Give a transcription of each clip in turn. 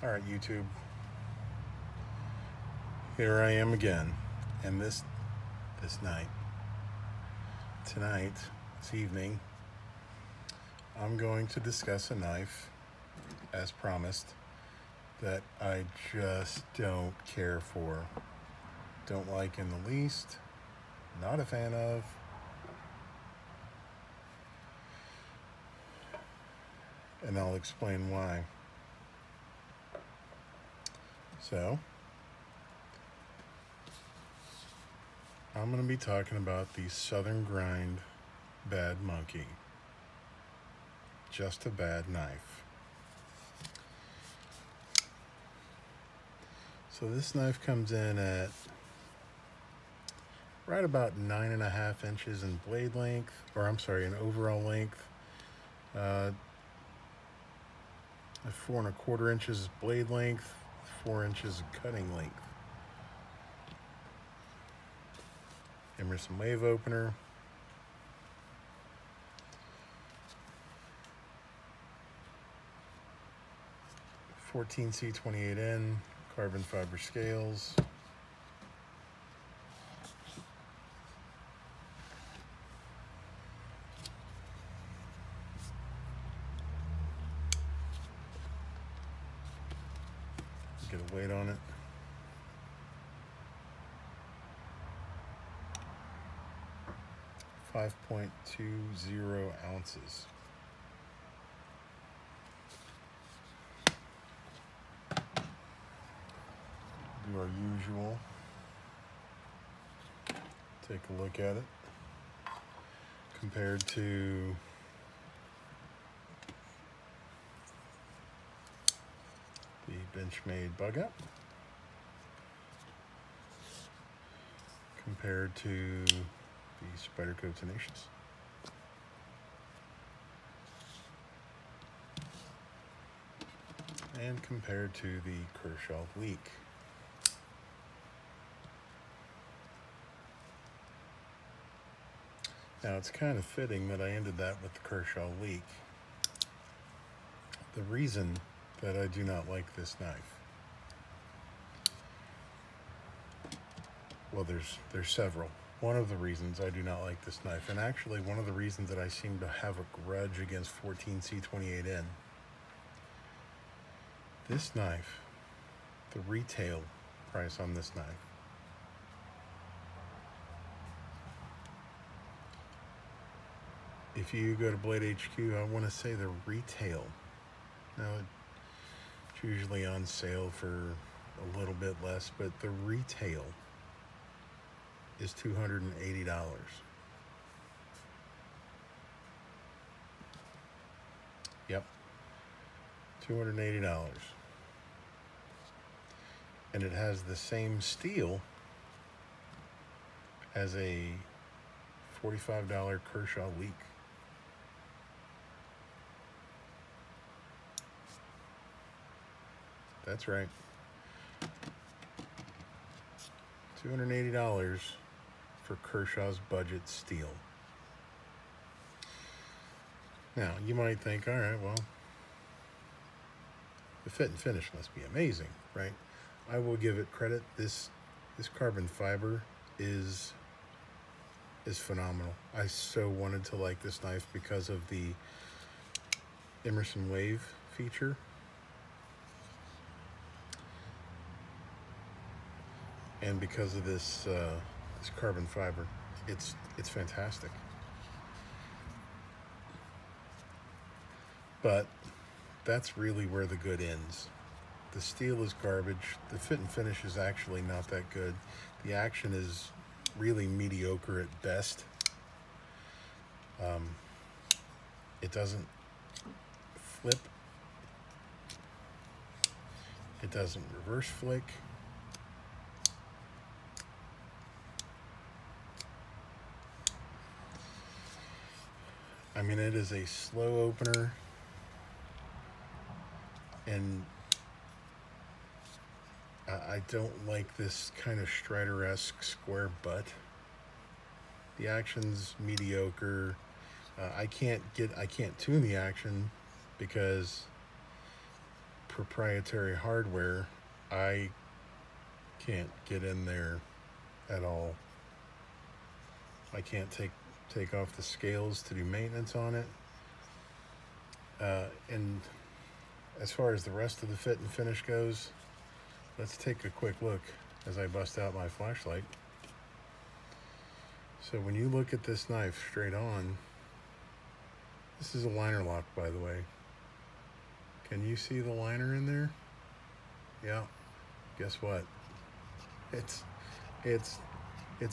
All right, YouTube. Here I am again, and this night, tonight, this evening, I'm going to discuss a knife, as promised, that I just don't care for, don't like in the least, not a fan of. And I'll explain why. So, I'm going to be talking about the Southern Grind Bad Monkey. Just a bad knife. So this knife comes in at right about 9.5 inches in blade length, or I'm sorry, in overall length. 4.25 inches blade length, 4 inches cutting length. Emerson Wave opener. (14C28N) carbon fiber scales. Get a weight on it. .20 ounces. Do our usual. Take a look at it. Compared to the Benchmade Bug Up. Compared to the Spyderco Tenacious. And compared to the Kershaw Leek. Now it's kind of fitting that I ended that with the Kershaw Leek. The reason that I do not like this knife, well, there's several. One of the reasons I do not like this knife, and actually one of the reasons that I seem to have a grudge against 14C28N, this knife, the retail price on this knife, if you go to Blade HQ, I want to say the retail, now it's usually on sale for a little bit less, but the retail is $280. Yep, $280. And it has the same steel as a $45 Kershaw Leek. That's right. $280 for Kershaw's budget steel. Now, you might think, all right, well, the fit and finish must be amazing, right? I will give it credit. This carbon fiber is phenomenal. I so wanted to like this knife because of the Emerson Wave feature. And because of this carbon fiber, it's fantastic. But that's really where the good ends. The steel is garbage. The fit and finish is actually not that good. The action is really mediocre at best. It doesn't flip. It doesn't reverse flick. I mean, it is a slow opener, and I don't like this kind of Strider-esque square butt. The action's mediocre. I can't tune the action because proprietary hardware, I can't get in there at all. I can't take off the scales to do maintenance on it. And as far as the rest of the fit and finish goes, let's take a quick look as I bust out my flashlight. So when you look at this knife straight on, this is a liner lock, by the way. Can you see the liner in there? Yeah. Guess what? It's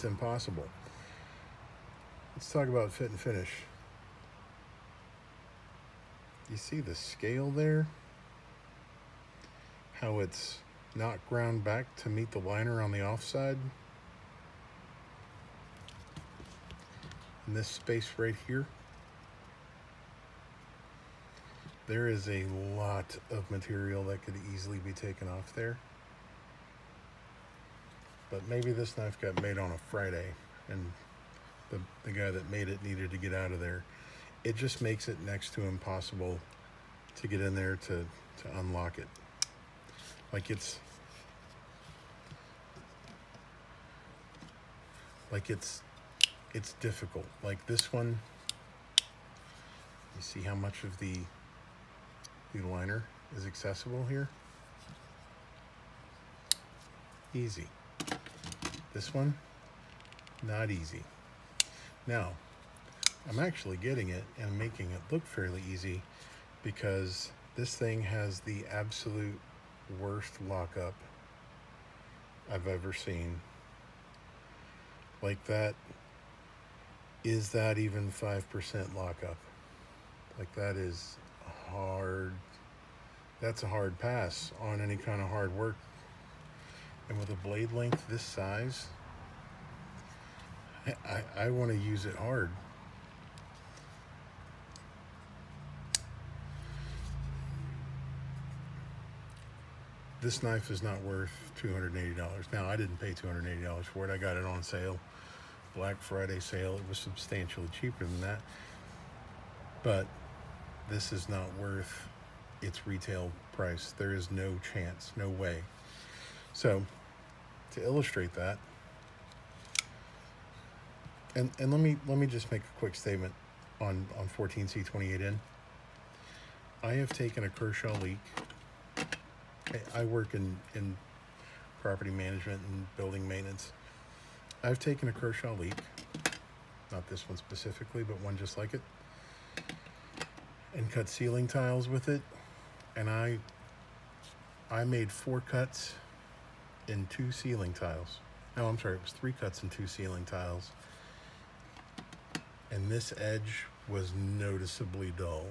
impossible. Let's talk about fit and finish. You see the scale there? How it's not ground back to meet the liner on the offside? In this space right here, there is a lot of material that could easily be taken off there. But maybe this knife got made on a Friday and the guy that made it needed to get out of there. It just makes it next to impossible to get in there to unlock it. Like it's difficult. Like this one, you see how much of the liner is accessible here? Easy. This one, not easy. Now, I'm actually getting it and making it look fairly easy because this thing has the absolute worst lockup I've ever seen. Like that, is that even 5% lockup? Like that is hard. That's a hard pass on any kind of hard work. And with a blade length this size, I want to use it hard. This knife is not worth $280. Now, I didn't pay $280 for it. I got it on sale, Black Friday sale. It was substantially cheaper than that. But this is not worth its retail price. There is no chance, no way. So, to illustrate that, and let me just make a quick statement on 14C28N. I have taken a Kershaw leak. I work in property management and building maintenance. I've taken a Kershaw leak, not this one specifically, but one just like it, and cut ceiling tiles with it. And I made 4 cuts in 2 ceiling tiles. No, I'm sorry, it was 3 cuts in 2 ceiling tiles. And this edge was noticeably dull.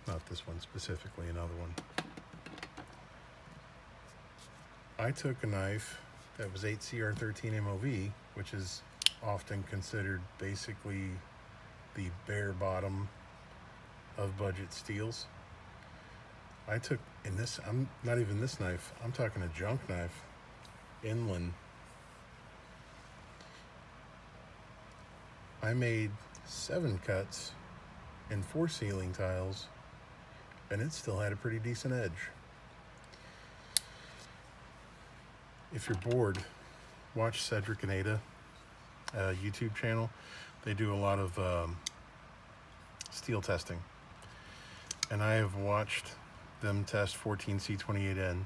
Not this one specifically, another one. I took a knife that was 8CR13 MOV, which is often considered basically the bare bottom of budget steels. I took, in this, I'm not even this knife, I'm talking a junk knife, Inland. I made 7 cuts in 4 ceiling tiles, and it still had a pretty decent edge. If you're bored, watch Cedric and Ada YouTube channel. They do a lot of steel testing, and I have watched them test 14C28N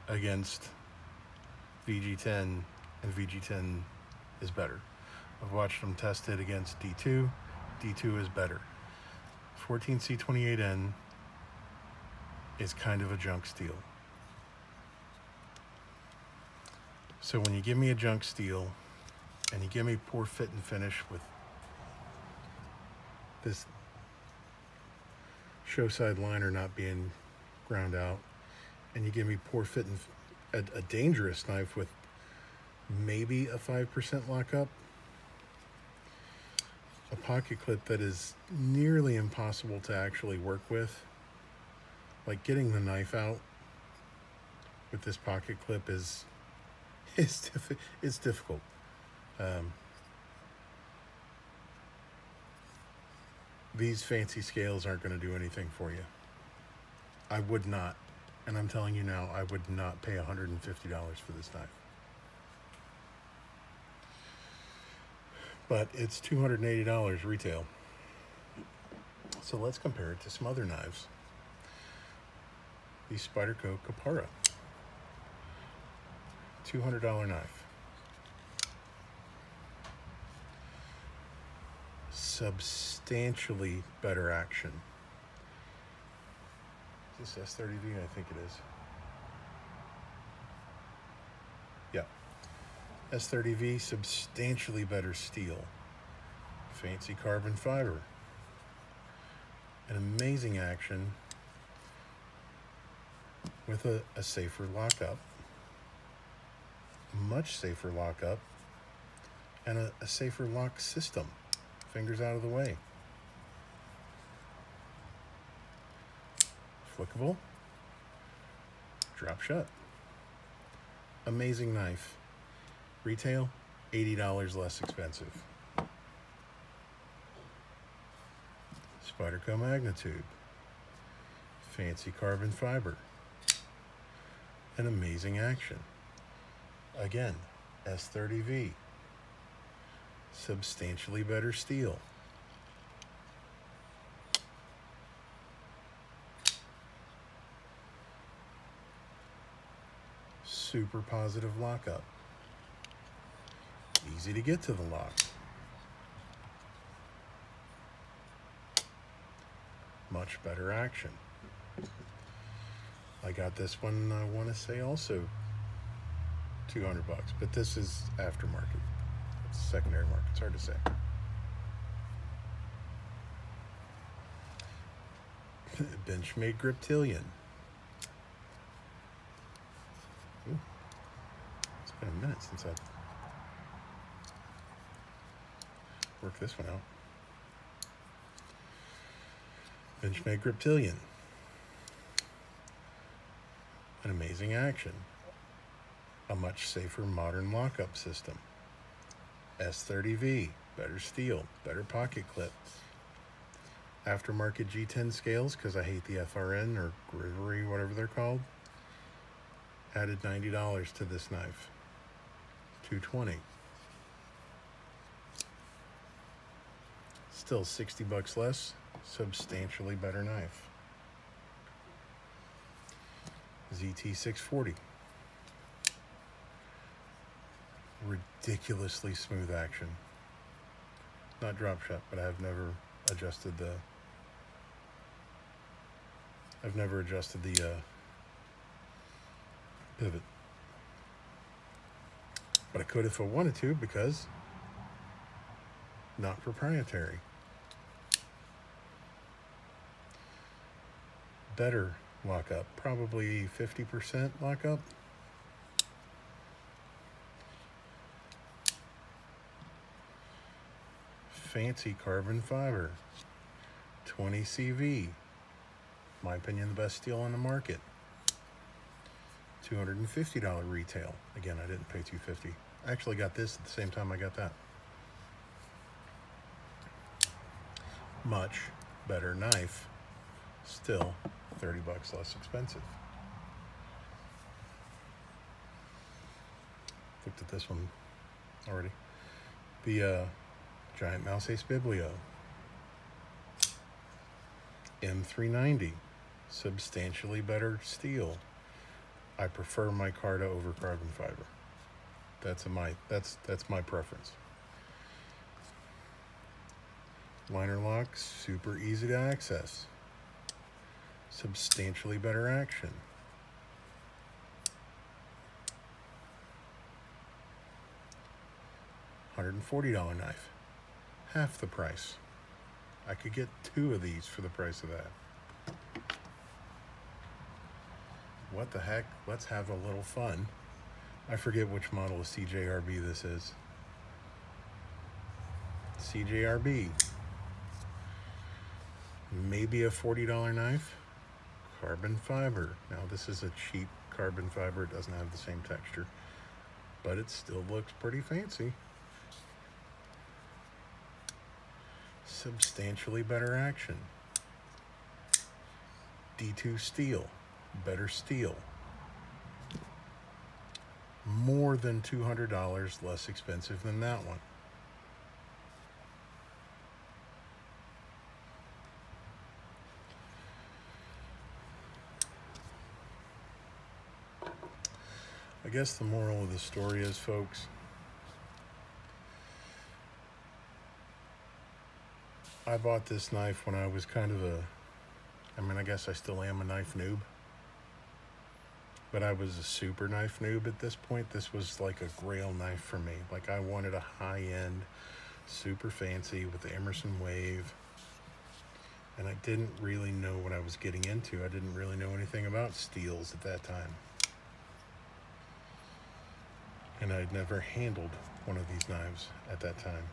against VG10, and VG10 is better. I've watched them test it against D2. D2 is better. 14C28N is kind of a junk steel. So when you give me a junk steel and you give me poor fit and finish with this show side liner not being ground out, and you give me poor fit and a dangerous knife with maybe a 5% lockup, a pocket clip that is nearly impossible to actually work with, like getting the knife out with this pocket clip is it's difficult. These fancy scales aren't going to do anything for you. I would not And I'm telling you now, I would not pay $150 for this knife. But it's $280 retail. So let's compare it to some other knives. The Spyderco Kapara. $200 knife. Substantially better action. Is this S30V? I think it is. Yeah. S30V, substantially better steel. Fancy carbon fiber. An amazing action with a safer lockup. Much safer lockup. And a safer lock system. Fingers out of the way. Flickable. Drop shut. Amazing knife. Retail, $80 less expensive. Spyderco Magnitude. Fancy carbon fiber. An amazing action. Again, S30V. Substantially better steel. Super positive lockup. Easy to get to the lock. Much better action. I got this one, I want to say also $200, but this is aftermarket. It's secondary market, it's hard to say. Benchmade Griptilian. Ooh, it's been a minute since I've worked this one out. Benchmade Griptilian. An amazing action. A much safer modern lockup system. S30V, better steel, better pocket clip. Aftermarket G10 scales, because I hate the FRN or Grivery, whatever they're called. Added $90 to this knife. $220. Still $60 less, substantially better knife. ZT640. Ridiculously smooth action. Not drop shot, but I've never adjusted the pivot. But I could if I wanted to, because not proprietary. Better lockup, probably 50% lockup. Fancy carbon fiber, 20 CV. My opinion, the best steel on the market. $250 retail. Again, I didn't pay $250. I actually got this at the same time I got that. Much better knife. Still $30 less expensive. Looked at this one already. The Giant Mouse Ace Biblio. M390. Substantially better steel. I prefer micarta over carbon fiber. That's my preference. Liner lock, super easy to access. Substantially better action. $140 knife. Half the price. I could get 2 of these for the price of that. What the heck? Let's have a little fun. I forget which model of CJRB this is. CJRB. Maybe a $40 knife. Carbon fiber. Now this is a cheap carbon fiber. It doesn't have the same texture, but it still looks pretty fancy. Substantially better action. D2 steel. better steel. More than $200 less expensive than that one. I guess the moral of the story is, folks, I bought this knife when I was kind of I guess I still am a knife noob, but I was a super knife noob at this point. This was like a grail knife for me. Like, I wanted a high-end, super fancy with the Emerson Wave, and I didn't really know what I was getting into. I didn't really know anything about steels at that time. And I'd never handled one of these knives at that time.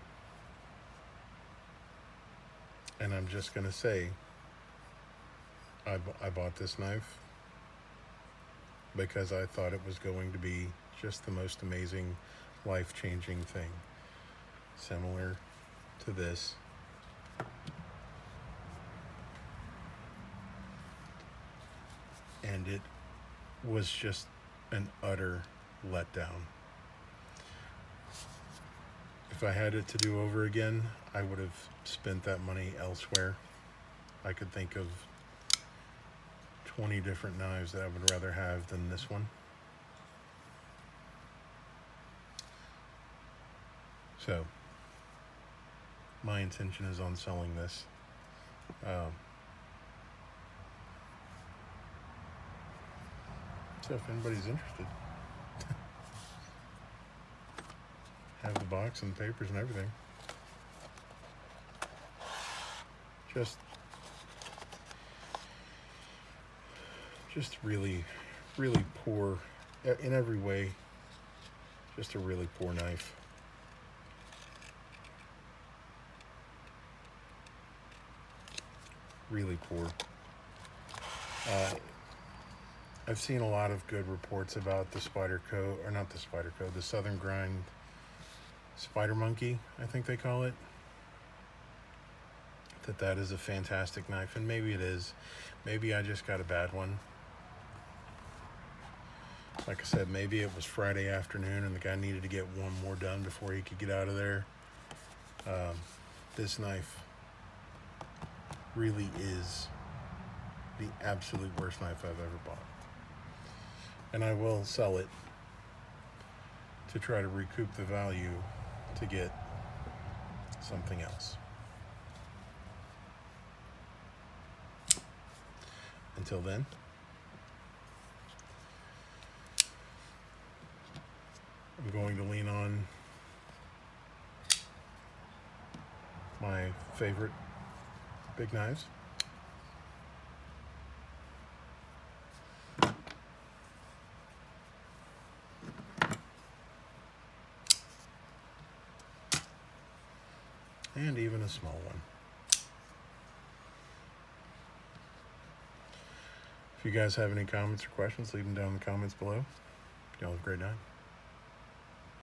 And I'm just gonna say, I bought this knife because I thought it was going to be just the most amazing, life-changing thing. Similar to this. And it was just an utter letdown. If I had it to do over again, I would have spent that money elsewhere. I could think of 20 different knives that I would rather have than this one. So, my intention is on selling this. So if anybody's interested, have the box and the papers and everything. Just really, really poor in every way. Just a really poor knife. Really poor. I've seen a lot of good reports about the Spyderco, or not the Spyderco, the Southern Grind Spider Monkey, I think they call it. That is a fantastic knife, and maybe it is. Maybe I just got a bad one. Like I said, maybe it was Friday afternoon and the guy needed to get one more done before he could get out of there. This knife really is the absolute worst knife I've ever bought. And I will sell it to try to recoup the value to get something else. Until then, I'm going to lean on my favorite big knives. And even a small one. If you guys have any comments or questions, leave them down in the comments below. Y'all have a great night.